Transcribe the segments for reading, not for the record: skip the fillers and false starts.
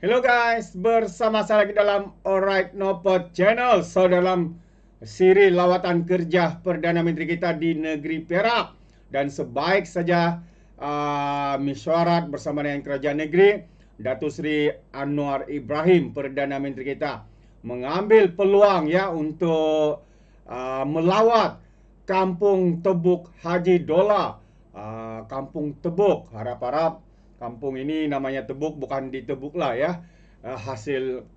Hello guys, bersama saya lagi dalam Alright Nopod Channel. So dalam siri lawatan kerja Perdana Menteri kita di negeri Perak. Dan sebaik saja mesyuarat bersama dengan kerajaan negeri, Datuk Seri Anwar Ibrahim, Perdana Menteri kita, mengambil peluang ya untuk melawat Kampung Tebuk Haji Dola. Kampung Tebuk, harap-harap kampung ini namanya Tebuk, bukan di Tebuk lah ya. Hasil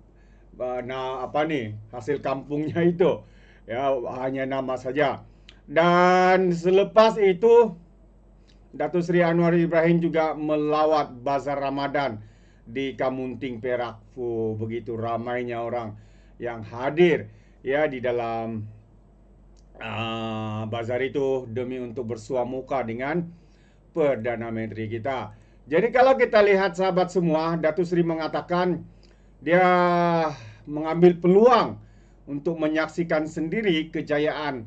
hasil kampungnya itu ya hanya nama saja. Dan selepas itu Datuk Seri Anwar Ibrahim juga melawat Bazar Ramadan di Kamunting Perak. Begitu ramainya orang yang hadir ya di dalam bazar itu demi untuk bersua muka dengan Perdana Menteri kita. Jadi kalau kita lihat sahabat semua, Datuk Seri mengatakan dia mengambil peluang untuk menyaksikan sendiri kejayaan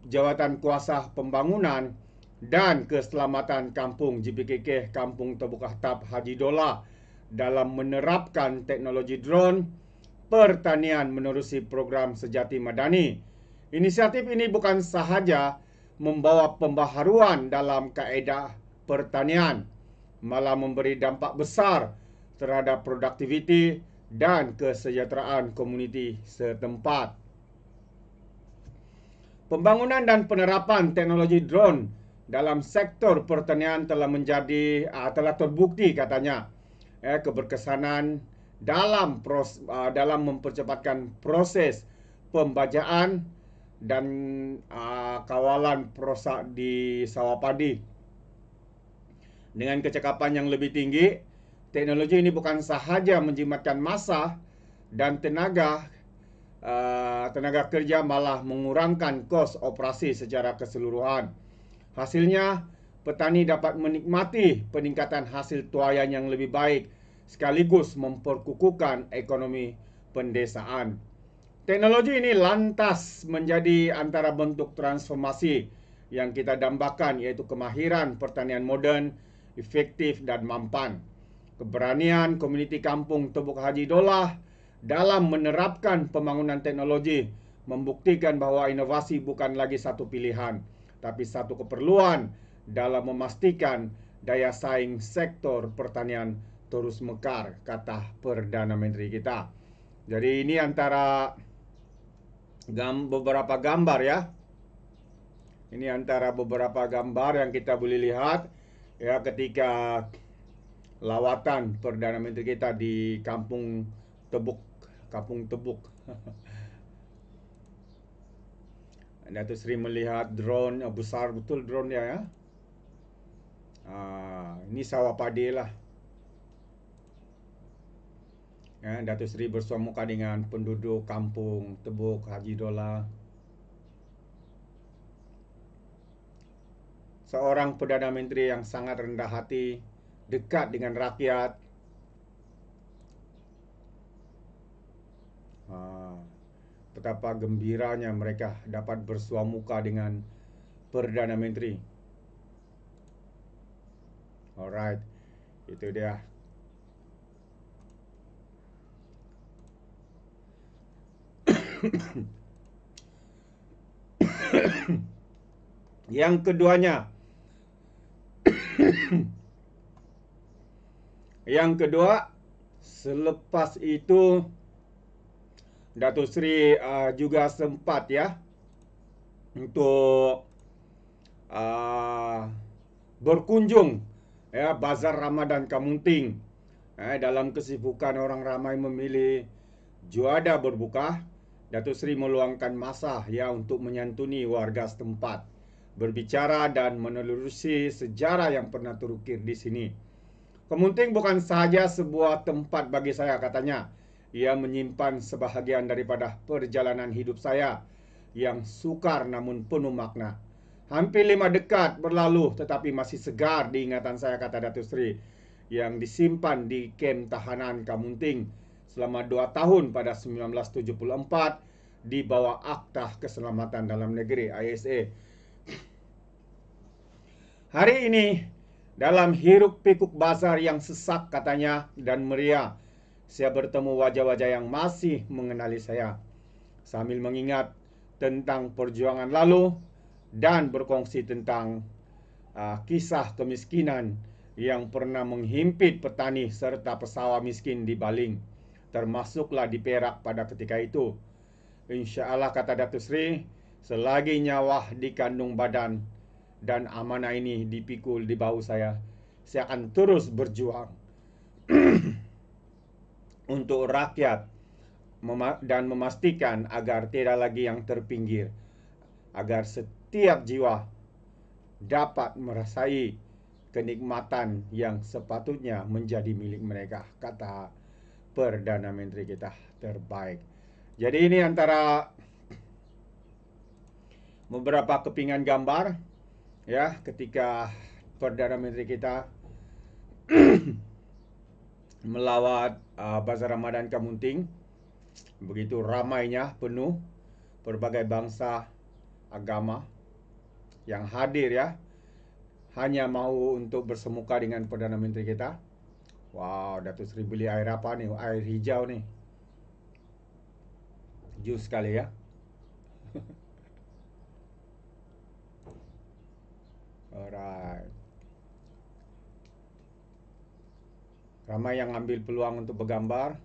jawatan kuasa pembangunan dan keselamatan kampung JPKK Kampung Tebuk Ahtap Haji Dola dalam menerapkan teknologi drone pertanian menerusi program Sejati Madani. Inisiatif ini bukan sahaja membawa pembaharuan dalam kaedah pertanian, malah memberi dampak besar terhadap produktiviti dan kesejahteraan komuniti setempat. Pembangunan dan penerapan teknologi drone dalam sektor pertanian telah terbukti katanya keberkesanan dalam mempercepatkan proses pembajaan dan kawalan perosak di sawah padi. Dengan kecakapan yang lebih tinggi, teknologi ini bukan sahaja menjimatkan masa dan tenaga kerja, malah mengurangkan kos operasi secara keseluruhan. Hasilnya, petani dapat menikmati peningkatan hasil tuaian yang lebih baik sekaligus memperkukuhkan ekonomi pendesaan. Teknologi ini lantas menjadi antara bentuk transformasi yang kita dambakan, yaitu kemahiran pertanian moden, efektif dan mampan. Keberanian komuniti kampung Tebuk Haji Dola dalam menerapkan pembangunan teknologi membuktikan bahwa inovasi bukan lagi satu pilihan, tapi satu keperluan dalam memastikan daya saing sektor pertanian terus mekar, kata Perdana Menteri kita. Jadi ini antara beberapa gambar ya. Ini antara beberapa gambar yang kita boleh lihat ya ketika lawatan Perdana Menteri kita di Kampung Tebuk. Datuk Seri melihat drone, besar betul drone dia ya. Ini sawah padi lah. Ya, Datuk Seri bersua muka dengan penduduk Kampung Tebuk Haji Dola. Seorang Perdana Menteri yang sangat rendah hati, dekat dengan rakyat. Betapa gembiranya mereka dapat bersua muka dengan Perdana Menteri. Alright, itu dia. Yang keduanya, selepas itu Datuk Seri juga sempat ya untuk berkunjung ya Bazar Ramadan Kamunting. Dalam kesibukan orang ramai memilih juada berbuka, Datuk Seri meluangkan masa ya untuk menyantuni warga setempat, berbicara dan menelusuri sejarah yang pernah terukir di sini. Kamunting bukan sahaja sebuah tempat bagi saya, katanya. Ia menyimpan sebahagian daripada perjalanan hidup saya yang sukar namun penuh makna. Hampir 5 dekad berlalu tetapi masih segar di ingatan saya, kata Datuk Seri, yang disimpan di kem tahanan Kamunting selama 2 tahun pada 1974 di bawah Akta Keselamatan Dalam Negeri ISA. Hari ini dalam hiruk pikuk bazar yang sesak katanya dan meriah, saya bertemu wajah-wajah yang masih mengenali saya, sambil mengingat tentang perjuangan lalu dan berkongsi tentang kisah kemiskinan yang pernah menghimpit petani serta pesawah miskin di Baling, termasuklah di Perak pada ketika itu. Insya Allah, kata Datuk Seri, selagi nyawa di kandung badan dan amanah ini dipikul di bahu saya akan terus berjuang untuk rakyat dan memastikan agar tidak lagi yang terpinggir, agar setiap jiwa dapat merasai kenikmatan yang sepatutnya menjadi milik mereka, kata Perdana Menteri kita terbaik. Jadi ini antara beberapa kepingan gambar ya ketika Perdana Menteri kita melawat Bazar Ramadan Kamunting. Begitu ramainya, penuh berbagai bangsa, agama yang hadir ya, hanya mau untuk bersemuka dengan Perdana Menteri kita. Wow, Datuk Seri beli air apa nih? Air hijau nih. Jus sekali ya. Alright. Ramai yang ambil peluang untuk bergambar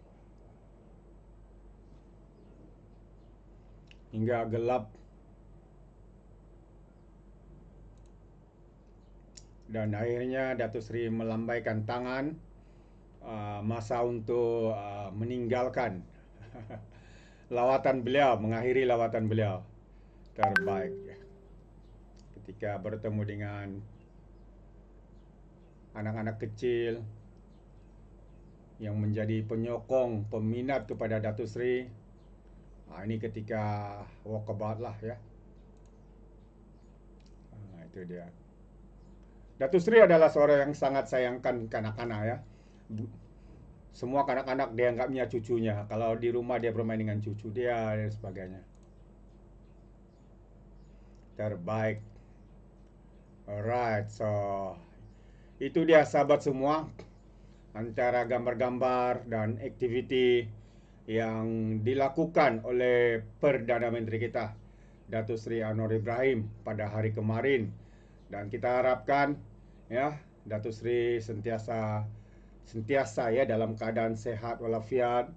hingga gelap. Dan akhirnya Datuk Seri melambaikan tangan, masa untuk meninggalkan lawatan beliau, mengakhiri lawatan beliau terbaik. Ketika bertemu dengan anak-anak kecil yang menjadi penyokong, peminat kepada Datuk Seri, ini ketika walkabout lah ya. Itu dia. Datuk Seri adalah seorang yang sangat sayangkan kanak-kanak ya. Semua kanak-kanak dia anggapnya cucunya. Kalau di rumah dia bermain dengan cucu dia dan sebagainya. Terbaik. Alright, so itu dia sahabat semua, antara gambar-gambar dan aktiviti yang dilakukan oleh Perdana Menteri kita, Datuk Seri Anwar Ibrahim pada hari kemarin. Dan kita harapkan ya Datuk Seri sentiasa ya dalam keadaan sehat walafiat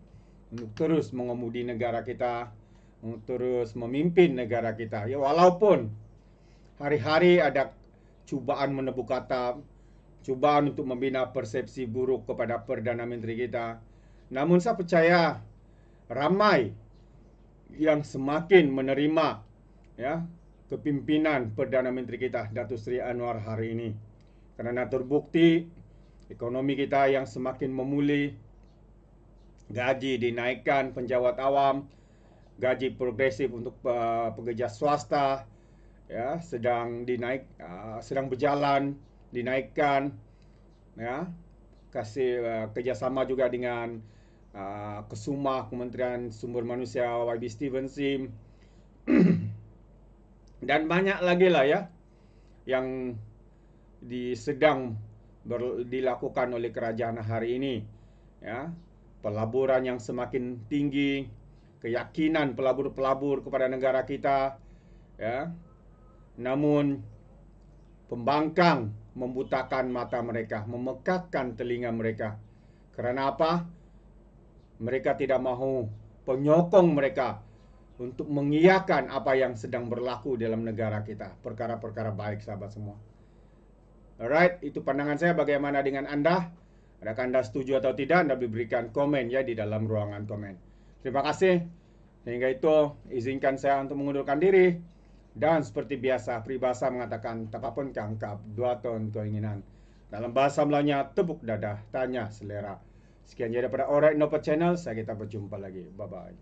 untuk terus mengemudi negara kita, untuk terus memimpin negara kita. Ya walaupun hari-hari ada cubaan menebuk atap, cubaan untuk membina persepsi buruk kepada Perdana Menteri kita, namun saya percaya ramai yang semakin menerima ya kepimpinan Perdana Menteri kita Datuk Seri Anwar hari ini, kerana terbukti ekonomi kita yang semakin memulih, gaji dinaikkan penjawat awam, gaji progresif untuk pekerja swasta ya sedang berjalan dinaikkan ya, kasih kerjasama juga dengan Kesumah Kementerian Sumber Manusia YB Steven Sim dan banyak lagi lah ya yang sedang dilakukan oleh kerajaan hari ini ya. Pelaburan yang semakin tinggi, keyakinan pelabur-pelabur kepada negara kita ya. Namun pembangkang membutakan mata mereka, memekakkan telinga mereka. Kerana apa? Mereka tidak mahu penyokong mereka untuk mengiyakan apa yang sedang berlaku dalam negara kita. Perkara-perkara baik sahabat semua. Alright, itu pandangan saya. Bagaimana dengan anda? Adakah anda setuju atau tidak? Anda berikan komen ya di dalam ruangan komen. Terima kasih. Sehingga itu izinkan saya untuk mengundurkan diri. Dan seperti biasa, peribahasa mengatakan tak apapun kangkap, 2 ton keinginan. Dalam bahasa Melayunya, tepuk dada, tanya selera. Sekian jadi daripada Alright Nopa Channel. Saya kita berjumpa lagi. Bye-bye.